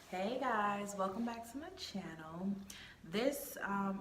Hey guys, welcome back to my channel. This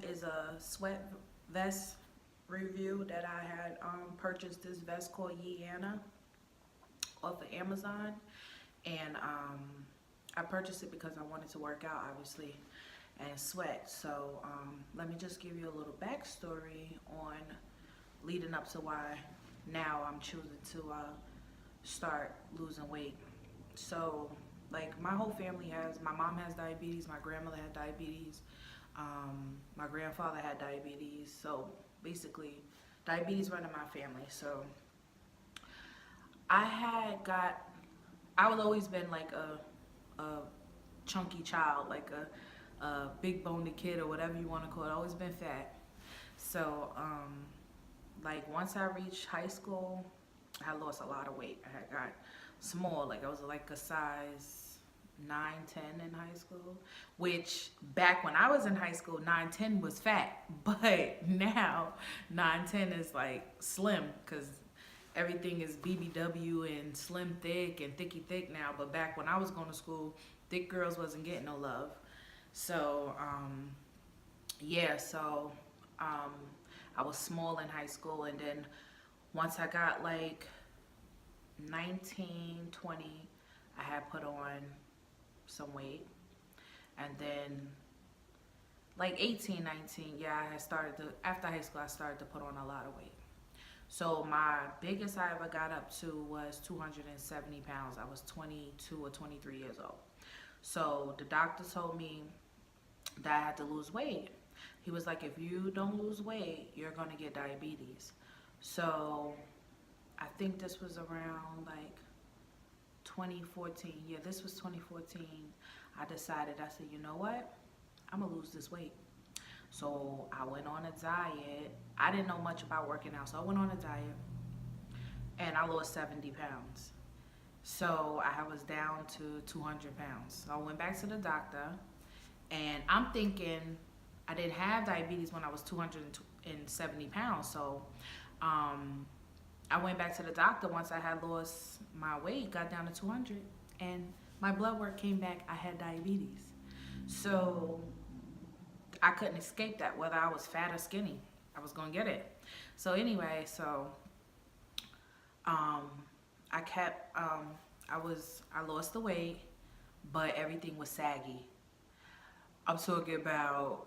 is a sweat vest review that I had purchased this vest called Yianna off of Amazon, and I purchased it because I wanted to work out, obviously, and sweat. So let me just give you a little backstory on leading up to why now I'm choosing to start losing weight. So like my whole family my mom has diabetes, my grandmother had diabetes, my grandfather had diabetes. So basically diabetes run in my family. So I had got, I was always been like a chunky child, like a big boned kid or whatever you want to call it. Always been fat. So like once I reached high school, I lost a lot of weight. I had got small, like I was like a size 9, 10 in high school, which back when I was in high school, 9, 10 was fat, but now 9, 10 is like slim because everything is BBW and slim thick and thicky thick now. But back when I was going to school, thick girls wasn't getting no love. So yeah, so I was small in high school, and then once I got like 19, 20, I had put on some weight. And then like 18, 19, yeah, I had started to, after high school, I started to put on a lot of weight. So my biggest I ever got up to was 270 pounds. I was 22 or 23 years old. So the doctor told me that I had to lose weight. He was like, if you don't lose weight, you're gonna get diabetes. So I think this was around like 2014. Yeah, this was 2014. I decided, I said, you know what? I'm gonna lose this weight. So I went on a diet. I didn't know much about working out, so I went on a diet and I lost 70 pounds. So I was down to 200 pounds. So I went back to the doctor, and I'm thinking I didn't have diabetes when I was 270 pounds. So I went back to the doctor once I had lost my weight, got down to 200, and my blood work came back, I had diabetes. So I couldn't escape that, whether I was fat or skinny. I was gonna get it. So anyway, so I kept, I lost the weight, but everything was saggy. I'm talking about,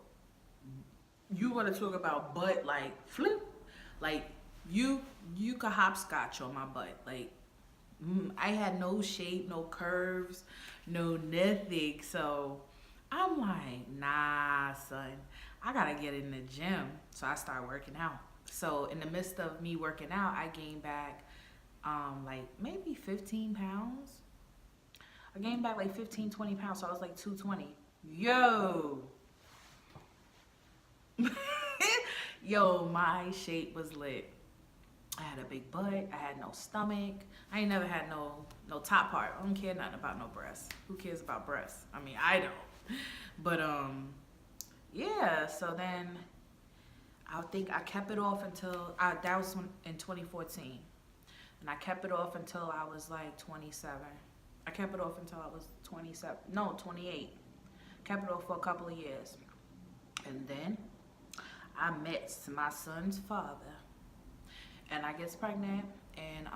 you want to talk about butt like flip, like you could hopscotch on my butt. Like I had no shape, no curves, no nothing. So I'm like, nah, son, I gotta get in the gym. So I started working out. So in the midst of me working out, I gained back like maybe 15 pounds. I gained back like 15, 20 pounds. So I was like 220. Yo. Yo, my shape was lit. I had a big butt. I had no stomach. I ain't never had no top part. I don't care nothing about no breasts. Who cares about breasts? I mean, I don't. But yeah. So then I think I kept it off until that was in 2014, and I kept it off until I was like 27. I kept it off until I was 27. No, 28. Kept it off for a couple of years, and then I met my son's father, and I get pregnant, and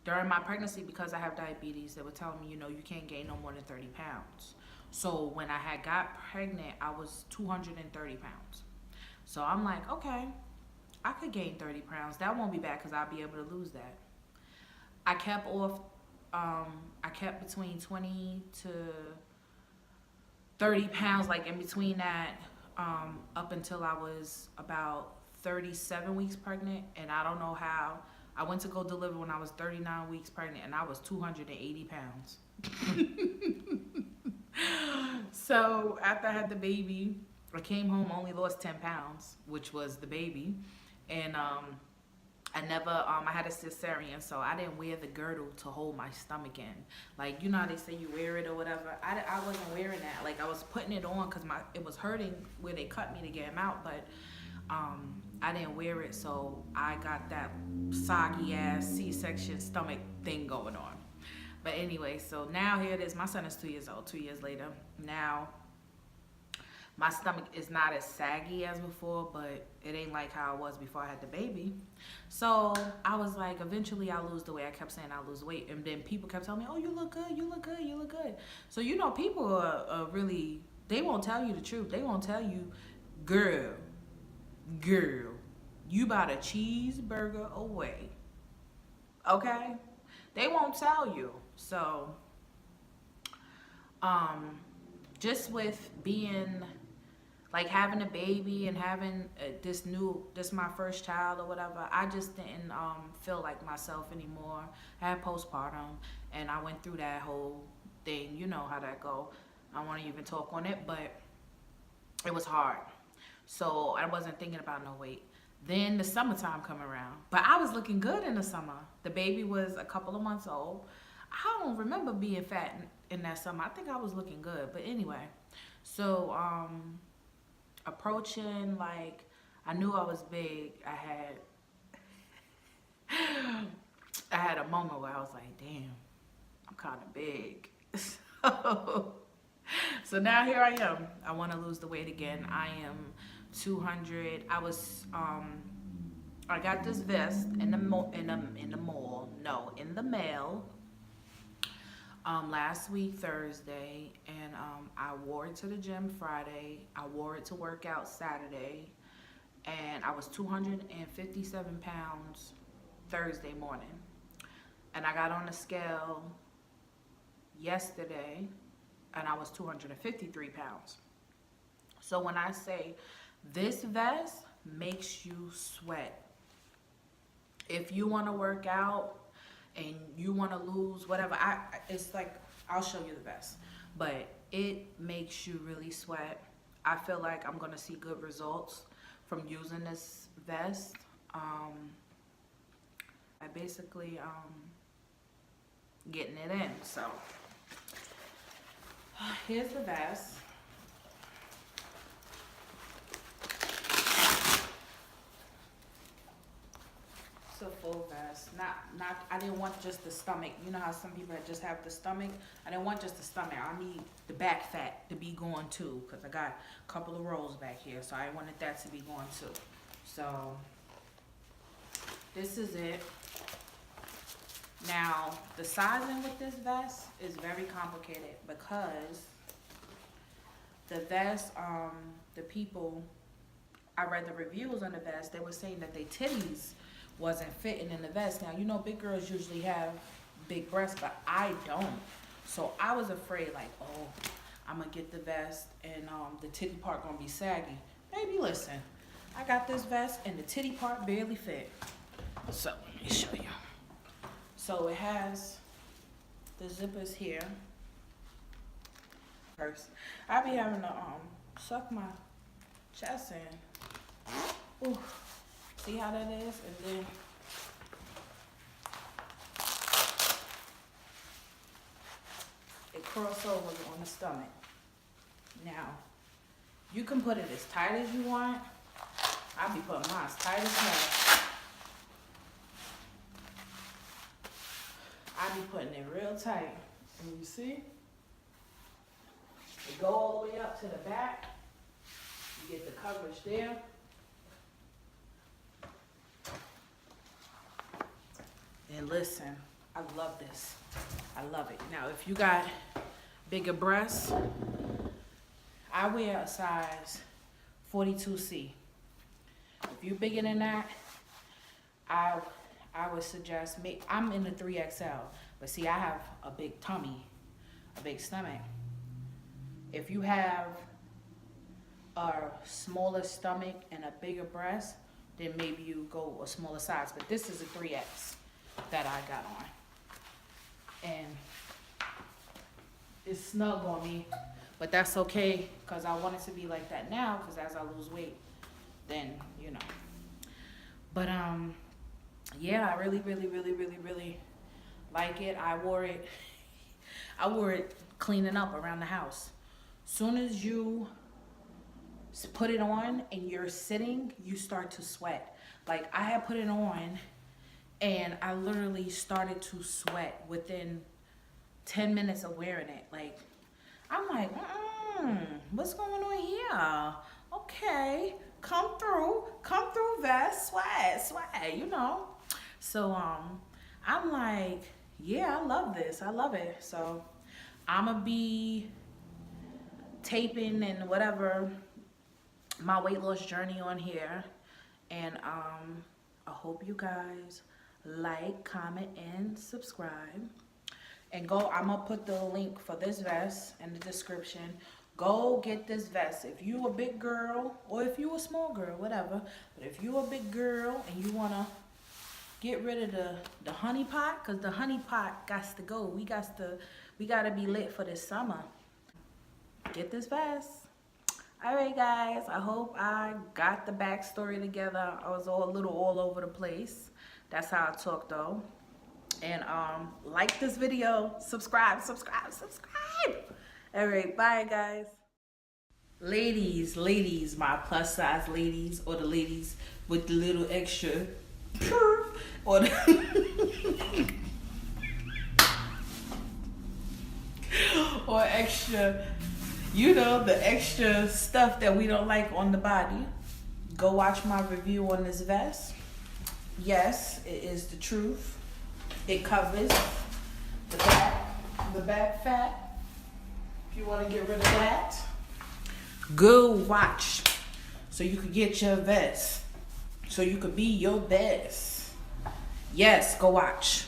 during my pregnancy, because I have diabetes, they were telling me, you know, you can't gain no more than 30 pounds. So when I had got pregnant, I was 230 pounds. So I'm like, okay, I could gain 30 pounds. That won't be bad because I'll be able to lose that. I kept off, I kept between 20 to 30 pounds, like in between that, up until I was about 37 weeks pregnant. And I don't know how. I went to go deliver when I was 39 weeks pregnant, and I was 280 pounds. So after I had the baby, I came home, only lost 10 pounds, which was the baby. And I never, I had a cesarean, so I didn't wear the girdle to hold my stomach in. Like, you know how they say you wear it or whatever? I wasn't wearing that. Like, I was putting it on because it was hurting where they cut me to get him out, but I didn't wear it, so I got that soggy ass C-section stomach thing going on. But anyway, so now here it is. My son is 2 years old. 2 years later, now my stomach is not as saggy as before, but it ain't like how it was before I had the baby. So I was like, eventually I'll lose the weight. I kept saying I'll lose weight. And then people kept telling me, oh, you look good, you look good, you look good. So, you know, people are really, they won't tell you the truth. They won't tell you, girl, you about a cheeseburger away. Okay? They won't tell you. So, just with being, like, having a baby and having this my first child or whatever, I just didn't feel like myself anymore. I had postpartum, and I went through that whole thing. You know how that go. I don't want to even talk on it, but it was hard. So I wasn't thinking about no weight. Then the summertime come around, but I was looking good in the summer. The baby was a couple of months old. I don't remember being fat in that summer. I think I was looking good, but anyway. So approaching, like, I knew I was big. I had a moment where I was like, damn, I'm kind of big. So now here I am. I want to lose the weight again. I am 200. I got this vest in the mail last week Thursday, and I wore it to the gym Friday. I wore it to work out Saturday, and I was 257 pounds Thursday morning, and I got on the scale yesterday, and I was 253 pounds. So when I say this vest makes you sweat, if you want to work out and you want to lose whatever, it's like, I'll show you the vest, but it makes you really sweat. I feel like I'm gonna see good results from using this vest. I basically getting it in. So here's the vest. It's a full vest. Not. I didn't want just the stomach. You know how some people just have the stomach? I didn't want just the stomach. I need the back fat to be going too, because I got a couple of rolls back here, so I wanted that to be going too. So this is it. Now the sizing with this vest is very complicated, because the vest, the people, I read the reviews on the vest, they were saying that their titties wasn't fitting in the vest. Now, you know, big girls usually have big breasts, but I don't. So I was afraid, like, oh, I'm gonna get the vest and the titty part gonna be saggy. Baby, listen, I got this vest and the titty part barely fit. So let me show you. So it has the zippers here. First, I be having to suck my chest in. Ooh. See how that is? And then it curls over on the stomach. Now, you can put it as tight as you want. I be putting mine as tight as hell. I be putting it real tight. And you see? It go all the way up to the back. You get the coverage there. And listen, I love this. I love it. Now, if you got bigger breasts, I wear a size 42C. If you're bigger than that, I would suggest, I'm in the 3XL, but see, I have a big tummy, a big stomach. If you have a smaller stomach and a bigger breast, then maybe you go a smaller size. But this is a 3X that I got on. And it's snug on me, but that's okay, because I want it to be like that now, because as I lose weight, then, you know. But yeah, I really like it. I wore it cleaning up around the house. Soon as you put it on and you're sitting, you start to sweat. Like, I had put it on and I literally started to sweat within 10 minutes of wearing it. Like, I'm like, what's going on here? Okay, come through vest, swag, you know. So I'm like, yeah, I love this. I love it. So I'ma be taping and whatever my weight loss journey on here. And I hope you guys like, comment, and subscribe. And go, I'm gonna put the link for this vest in the description. Go get this vest. If you a big girl, or if you a small girl, whatever. But if you a big girl and you wanna get rid of the honey pot, cause the honey pot got to go. We gotta be lit for this summer. Get this vest. Alright guys, I hope I got the backstory together. I was a little all over the place. That's how I talk though. And like this video, subscribe. Alright, bye guys. Ladies, my plus size ladies, or the ladies with the little extra or the or extra, you know, the extra stuff that we don't like on the body. Go watch my review on this vest. Yes, it is the truth. It covers the back fat. If you want to get rid of that, go watch so you can get your vest, so you can be your best. Yes, go watch.